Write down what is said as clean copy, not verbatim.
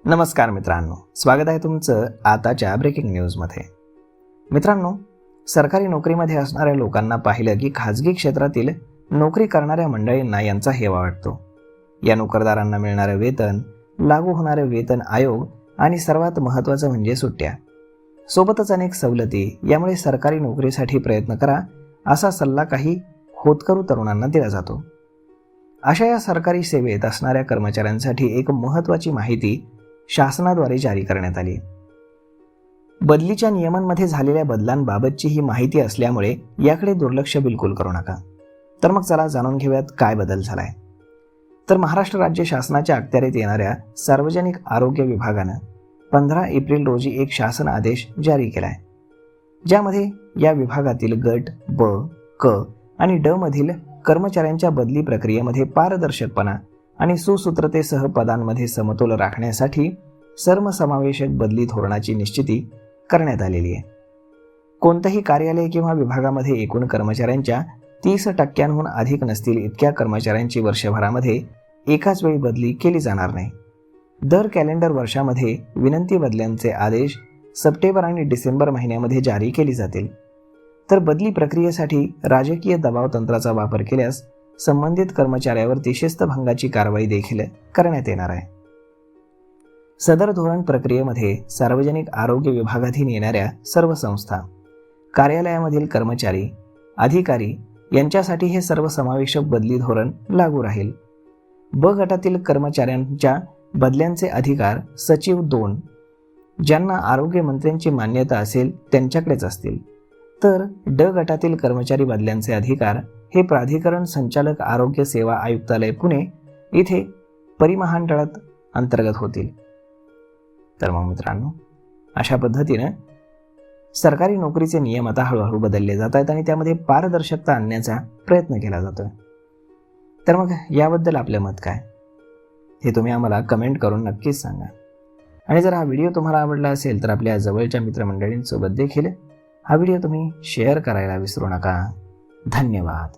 नमस्कार मित्रांनो, स्वागत आहे तुमचं आताच्या ब्रेकिंग न्यूजमध्ये। मित्रांनो, सरकारी नोकरीमध्ये असणाऱ्या लोकांना पाहिलं की खाजगी क्षेत्रातील नोकरी करणाऱ्या मंडळींना यांचा हेवा वाटतो। या नोकरदारांना मिळणारे वेतन, लागू होणारे वेतन आयोग आणि सर्वात महत्त्वाचं म्हणजे सुट्ट्या, सोबतच अनेक सवलती, यामुळे सरकारी नोकरीसाठी प्रयत्न करा असा सल्ला काही होतकरू तरुणांना दिला जातो। अशा या सरकारी सेवेत असणाऱ्या कर्मचाऱ्यांसाठी एक महत्त्वाची माहिती शासनाद्वारे जारी करण्यात आली। बदलीच्या नियमांमध्ये झालेल्या बदलांबाबतची ही माहिती असल्यामुळे याकडे दुर्लक्ष बिलकुल करू नका। तर मग चला जाणून घेऊयात काय बदल झालाय। तर महाराष्ट्र राज्य शासनाच्या अखत्यारीत येणाऱ्या सार्वजनिक आरोग्य विभागानं 15 एप्रिल रोजी एक शासन आदेश जारी केलाय, ज्यामध्ये या विभागातील गट ब, क आणि ड मधील कर्मचाऱ्यांच्या बदली प्रक्रियेमध्ये पारदर्शकपणा आणि सुसूत्रतेसह पदांमध्ये समतोल राखण्यासाठी सर्वसमावेशक बदली धोरणाची निश्चिती करण्यात आलेली आहे। कोणत्याही कार्यालय किंवा विभागामध्ये एकूण कर्मचाऱ्यांच्या 30% अधिक नसतील इतक्या कर्मचाऱ्यांची वर्षभरामध्ये एकाच वेळी बदली केली जाणार नाही। दर कॅलेंडर वर्षामध्ये विनंती बदल्यांचे आदेश सप्टेंबर आणि डिसेंबर महिन्यामध्ये जारी केली जातील। तर बदली प्रक्रियेसाठी राजकीय दबाव तंत्राचा वापर केल्यास संबंधित कर्मचाऱ्यावरती शिस्तभंगाची कारवाई देखील करण्यात येणार आहे। सदर धोरण प्रक्रियेमध्ये सार्वजनिक आरोग्य विभागाधीन येणाऱ्या सर्व संस्था, कार्यालयामधील कर्मचारी, अधिकारी यांच्यासाठी हे सर्वसमावेशक बदली धोरण लागू राहील। ब गटातील कर्मचाऱ्यांच्या बदल्यांचे अधिकार सचिव 2, ज्यांना आरोग्य मंत्र्यांची मान्यता असेल त्यांच्याकडेच असतील। तर ड गटातील कर्मचारी बदल्यांचे अधिकार हे प्राधिकरण संचालक आरोग्य सेवा आयुक्तालय पुणे इथे परिमहामंडळात अंतर्गत होतील। तर मग मित्रांनो, अशा पद्धतीने सरकारी नोकरीचे नियम आता हळूहळू बदलले जात आहेत आणि त्यामध्ये पारदर्शकता आणण्याचा प्रयत्न केला जातोय। तर मग याबद्दल आपलं मत काय हे तुम्ही आम्हाला कमेंट करून नक्कीच सांगा। आणि जर हा व्हिडिओ तुम्हाला आवडला असेल तर आपल्या जवळच्या मित्रमंडळींसोबत देखील हा व्हिडिओ तुम्ही शेअर करायला विसरू नका। धन्यवाद।